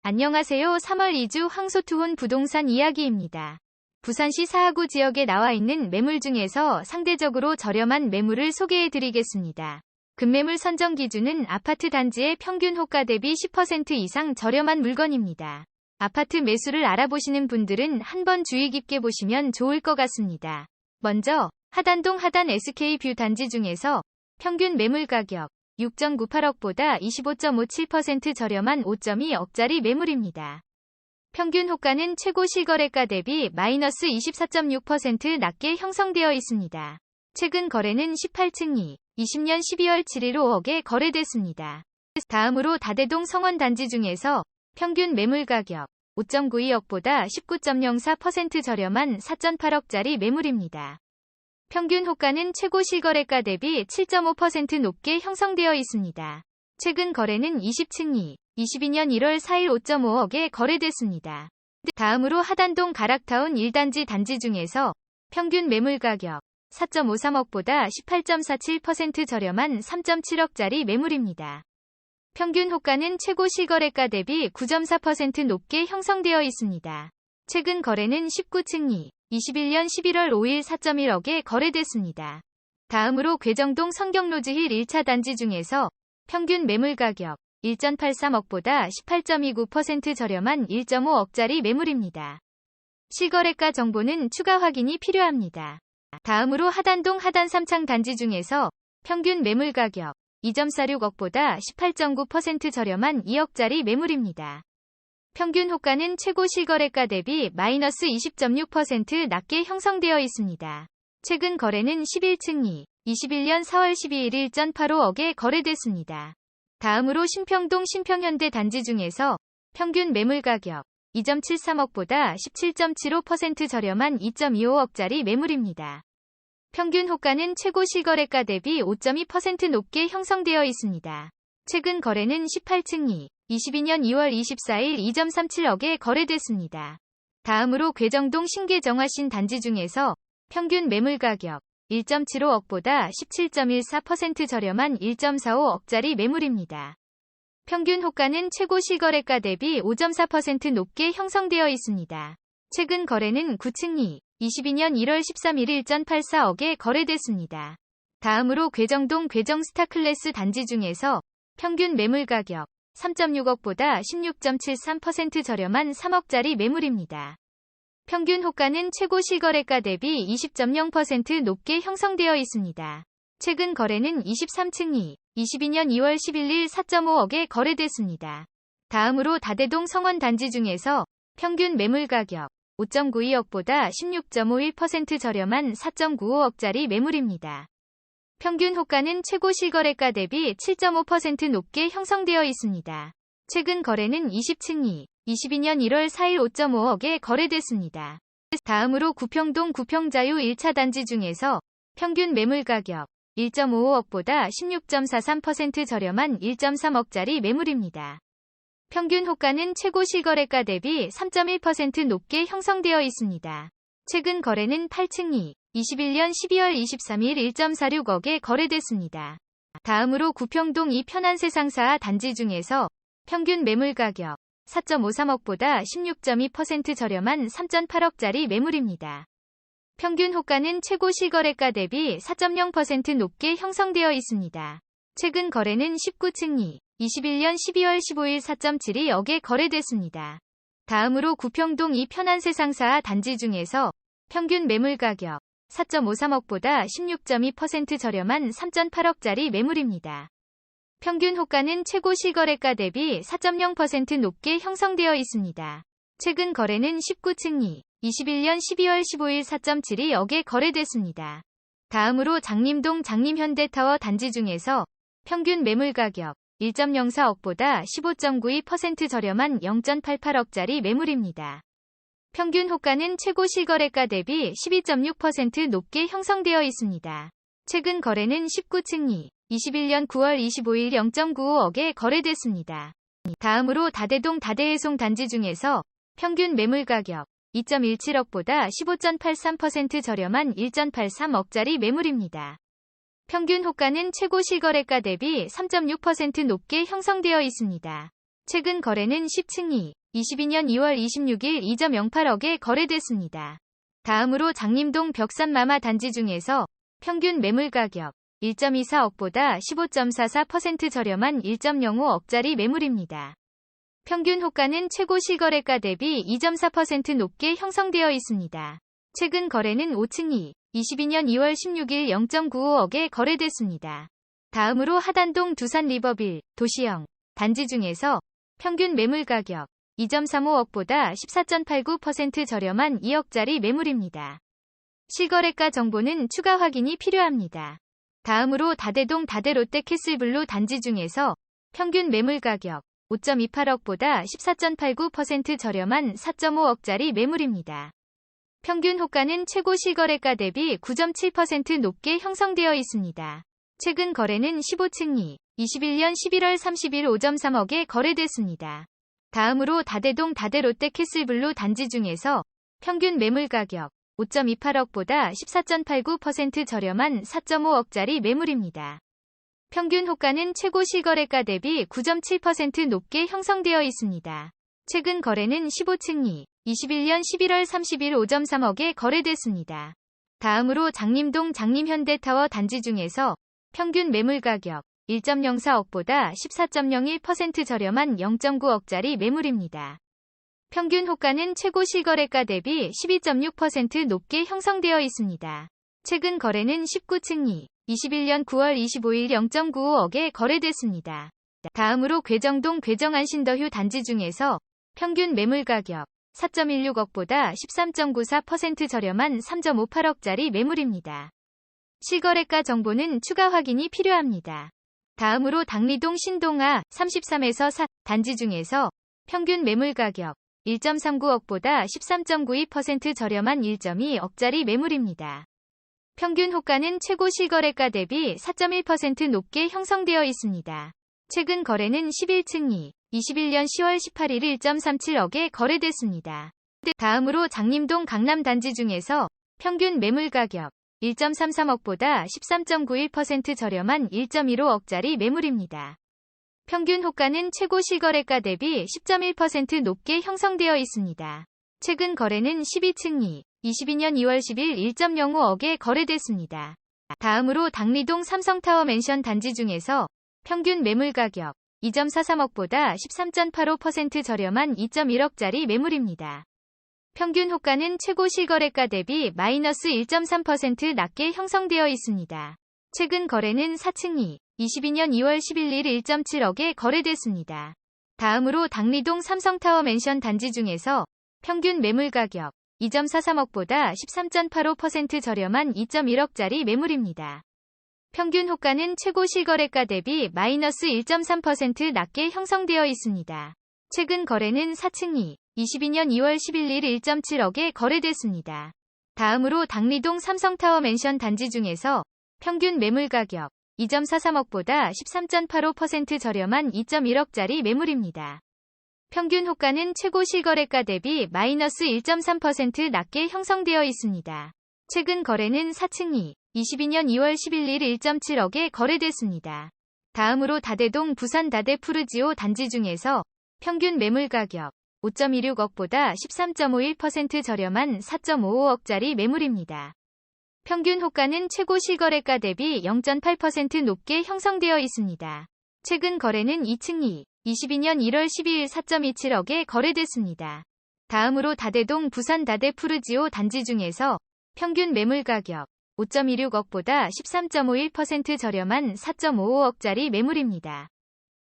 안녕하세요. 3월 2주 황소투혼 부동산 이야기입니다. 부산시 사하구 지역에 나와 있는 매물 중에서 상대적으로 저렴한 매물을 소개해드리겠습니다. 급매물 선정 기준은 아파트 단지의 평균 호가 대비 10% 이상 저렴한 물건입니다. 아파트 매수를 알아보시는 분들은 한번 주의 깊게 보시면 좋을 것 같습니다. 먼저 하단동 하단 SK뷰 단지 중에서 평균 매물 가격 6.98억보다 25.57% 저렴한 5.2억짜리 매물입니다. 평균 호가는 최고 실거래가 대비 마이너스 24.6% 낮게 형성되어 있습니다. 최근 거래는 18층이 20년 12월 7일 5억에 거래됐습니다. 다음으로 다대동 성원 단지 중에서 평균 매물 가격 5.92억보다 19.04% 저렴한 4.8억짜리 매물입니다. 평균 호가는 최고 실거래가 대비 7.5% 높게 형성되어 있습니다. 최근 거래는 20층이 22년 1월 4일 5.5억에 거래됐습니다. 다음으로 하단동 가락타운 1단지 단지 중에서 평균 매물 가격 4.53억보다 18.47% 저렴한 3.7억짜리 매물입니다. 평균 호가는 최고 실거래가 대비 9.4% 높게 형성되어 있습니다. 최근 거래는 19층이 21년 11월 5일 4.1억에 거래됐습니다. 다음으로 괴정동 성경로즈힐 1차 단지 중에서 평균 매물 가격 1.83억보다 18.29% 저렴한 1.5억짜리 매물입니다. 실거래가 정보는 추가 확인이 필요합니다. 다음으로 하단동 하단 3창 단지 중에서 평균 매물 가격 2.46억보다 18.9% 저렴한 2억짜리 매물입니다. 평균 호가는 최고 실거래가 대비 마이너스 20.6% 낮게 형성되어 있습니다. 최근 거래는 11층이 21년 4월 12일 1.85억에 거래됐습니다. 다음으로 신평동 신평현대 단지 중에서 평균 매물 가격 2.73억보다 17.75% 저렴한 2.25억짜리 매물입니다. 평균 호가는 최고 실거래가 대비 5.2% 높게 형성되어 있습니다. 최근 거래는 18층이 22년 2월 24일 2.37억에 거래됐습니다. 다음으로 괴정동 신계정화신 단지 중에서 평균 매물 가격 1.75억보다 17.14% 저렴한 1.45억짜리 매물입니다. 평균 호가는 최고 실거래가 대비 5.4% 높게 형성되어 있습니다. 최근 거래는 9층이 22년 1월 13일 1.84억에 거래됐습니다. 다음으로 괴정동 괴정스타클래스 단지 중에서 평균 매물 가격 3.6억보다 16.73% 저렴한 3억짜리 매물입니다. 평균 호가는 최고 실거래가 대비 20.0% 높게 형성되어 있습니다. 최근 거래는 23층이 22년 2월 11일 4.5억에 거래됐습니다. 다음으로 다대동 성원 단지 중에서 평균 매물 가격 5.92억보다 16.51% 저렴한 4.95억짜리 매물입니다. 평균 호가는 최고 실거래가 대비 7.5% 높게 형성되어 있습니다. 최근 거래는 20층이 22년 1월 4일 5.5억에 거래됐습니다. 다음으로 구평동 구평자유 1차 단지 중에서 평균 매물 가격 1.55억보다 16.43% 저렴한 1.3억짜리 매물입니다. 평균 호가는 최고 실거래가 대비 3.1% 높게 형성되어 있습니다. 최근 거래는 8층이 21년 12월 23일 1.46억에 거래됐습니다. 다음으로 구평동 이 편안세상사 단지 중에서 평균 매물 가격 4.53억보다 16.2% 저렴한 3.8억짜리 매물입니다. 평균 호가는 최고 실거래가 대비 4.0% 높게 형성되어 있습니다. 최근 거래는 19층이 21년 12월 15일 4.72억에 거래됐습니다. 다음으로 구평동 이 편안세상사 단지 중에서 평균 매물 가격 4.53억보다 16.2% 저렴한 3.8억짜리 매물입니다. 평균 호가는 최고 실거래가 대비 4.0% 높게 형성되어 있습니다. 최근 거래는 19층이 21년 12월 15일 4.72억에 거래됐습니다. 다음으로 장림동 장림현대타워 단지 중에서 평균 매물 가격 1.04억보다 15.92% 저렴한 0.88억짜리 매물입니다. 평균 호가는 최고 실거래가 대비 12.6% 높게 형성되어 있습니다. 최근 거래는 19층이 21년 9월 25일 0.95억에 거래됐습니다. 다음으로 다대동 다대해송 단지 중에서 평균 매물 가격 2.17억보다 15.83% 저렴한 1.83억짜리 매물입니다. 평균 호가는 최고 실거래가 대비 3.6% 높게 형성되어 있습니다. 최근 거래는 10층이 22년 2월 26일 2.08억에 거래됐습니다. 다음으로 장림동 벽산마마 단지 중에서 평균 매물 가격 1.24억보다 15.44% 저렴한 1.05억짜리 매물입니다. 평균 호가는 최고 실거래가 대비 2.4% 높게 형성되어 있습니다. 최근 거래는 5층이 22년 2월 16일 0.95억에 거래됐습니다. 다음으로 하단동 두산 리버빌 도시형 단지 중에서 평균 매물 가격 2.35억보다 14.89% 저렴한 2억짜리 매물입니다. 실거래가 정보는 추가 확인이 필요합니다. 다음으로 다대동 다대롯데 캐슬블루 단지 중에서 평균 매물 가격 5.28억보다 14.89% 저렴한 4.5억짜리 매물입니다. 평균 호가는 최고 실거래가 대비 9.7% 높게 형성되어 있습니다. 최근 거래는 15층이 21년 11월 30일 5.3억에 거래됐습니다. 다음으로 다대동 다대롯데 캐슬블루 단지 중에서 평균 매물 가격 5.28억보다 14.89% 저렴한 4.5억짜리 매물입니다. 평균 호가는 최고 실거래가 대비 9.7% 높게 형성되어 있습니다. 최근 거래는 15층이 21년 11월 30일 5.3억에 거래됐습니다. 다음으로 장림동 장림현대타워 단지 중에서 평균 매물 가격 1.04억보다 14.01% 저렴한 0.9억짜리 매물입니다. 평균 호가는 최고 실거래가 대비 12.6% 높게 형성되어 있습니다. 최근 거래는 19층이 21년 9월 25일 0.95억에 거래됐습니다. 다음으로 괴정동 괴정안신더휴 단지 중에서 평균 매물 가격 4.16억보다 13.94% 저렴한 3.58억짜리 매물입니다. 실거래가 정보는 추가 확인이 필요합니다. 다음으로 당리동 신동아 33에서 4 단지 중에서 평균 매물 가격 1.39억보다 13.92% 저렴한 1.2억짜리 매물입니다. 평균 호가는 최고 실거래가 대비 4.1% 높게 형성되어 있습니다. 최근 거래는 11층이 21년 10월 18일 1.37억에 거래됐습니다. 다음으로 장림동 강남 단지 중에서 평균 매물 가격 1.33억보다 13.91% 저렴한 1.15억짜리 매물입니다. 평균 호가는 최고 실거래가 대비 10.1% 높게 형성되어 있습니다. 최근 거래는 12층이 22년 2월 10일 1.05억에 거래됐습니다. 다음으로 당리동 삼성타워 맨션 단지 중에서 평균 매물 가격 2.43억보다 13.85% 저렴한 2.1억짜리 매물입니다. 평균 호가는 최고 실거래가 대비 마이너스 1.3% 낮게 형성되어 있습니다. 최근 거래는 4층이 22년 2월 11일 1.7억에 거래됐습니다. 다음으로 당리동 삼성타워 맨션 단지 중에서 평균 매물 가격 2.43억보다 13.85% 저렴한 2.1억짜리 매물입니다. 평균 호가는 최고 실거래가 대비 마이너스 1.3% 낮게 형성되어 있습니다. 최근 거래는 4층이 22년 2월 11일 1.7억에 거래됐습니다. 다음으로 당리동 삼성타워 맨션 단지 중에서 평균 매물 가격 2.43억보다 13.85% 저렴한 2.1억짜리 매물입니다. 평균 호가는 최고 실거래가 대비 마이너스 1.3% 낮게 형성되어 있습니다. 최근 거래는 4층이 22년 2월 11일 1.7억에 거래됐습니다. 다음으로 다대동 부산 다대 푸르지오 단지 중에서 평균 매물 가격 5.26억보다 13.51% 저렴한 4.55억짜리 매물입니다. 평균 호가는 최고 실거래가 대비 0.8% 높게 형성되어 있습니다. 최근 거래는 2층이 22년 1월 12일 4.27억에 거래됐습니다. 다음으로 다대동 부산 다대 푸르지오 단지 중에서 평균 매물 가격 5.26억보다 13.51% 저렴한 4.55억짜리 매물입니다.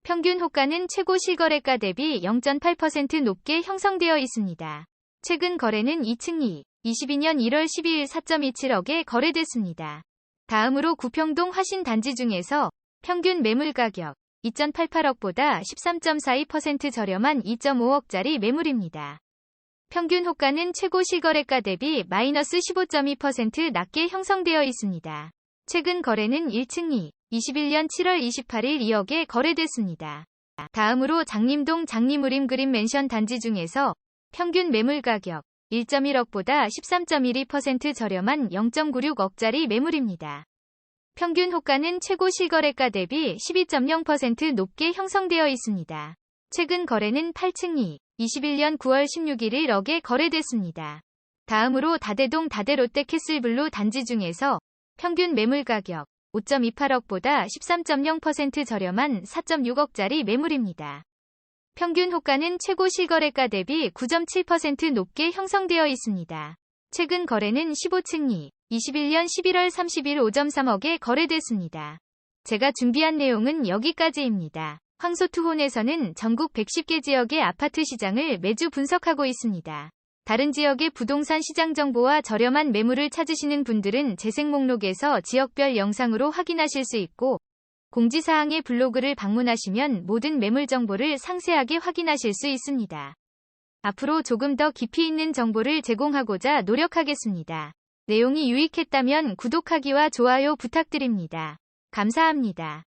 평균 호가는 최고 실거래가 대비 0.8% 높게 형성되어 있습니다. 최근 거래는 2층이 22년 1월 12일 4.27억에 거래됐습니다. 다음으로 구평동 화신 단지 중에서 평균 매물 가격 2.88억보다 13.42% 저렴한 2.5억짜리 매물입니다. 평균 호가는 최고 실거래가 대비 마이너스 15.2% 낮게 형성되어 있습니다. 최근 거래는 1층이 21년 7월 28일 2억에 거래됐습니다. 다음으로 장림동 장림우림 그린 맨션 단지 중에서 평균 매물 가격 1.1억보다 13.12% 저렴한 0.96억짜리 매물입니다. 평균 호가는 최고 실거래가 대비 12.0% 높게 형성되어 있습니다. 최근 거래는 8층이 21년 9월 16일 1억에 거래됐습니다. 다음으로 다대동 다대롯데 캐슬블루 단지 중에서 평균 매물 가격 5.28억보다 13.0% 저렴한 4.6억짜리 매물입니다. 평균 호가는 최고 실거래가 대비 9.7% 높게 형성되어 있습니다. 최근 거래는 15층이 21년 11월 30일 5.3억에 거래됐습니다. 제가 준비한 내용은 여기까지입니다. 황소투혼에서는 전국 110개 지역의 아파트 시장을 매주 분석하고 있습니다. 다른 지역의 부동산 시장 정보와 저렴한 매물을 찾으시는 분들은 재생 목록에서 지역별 영상으로 확인하실 수 있고, 공지사항의 블로그를 방문하시면 모든 매물 정보를 상세하게 확인하실 수 있습니다. 앞으로 조금 더 깊이 있는 정보를 제공하고자 노력하겠습니다. 내용이 유익했다면 구독하기와 좋아요 부탁드립니다. 감사합니다.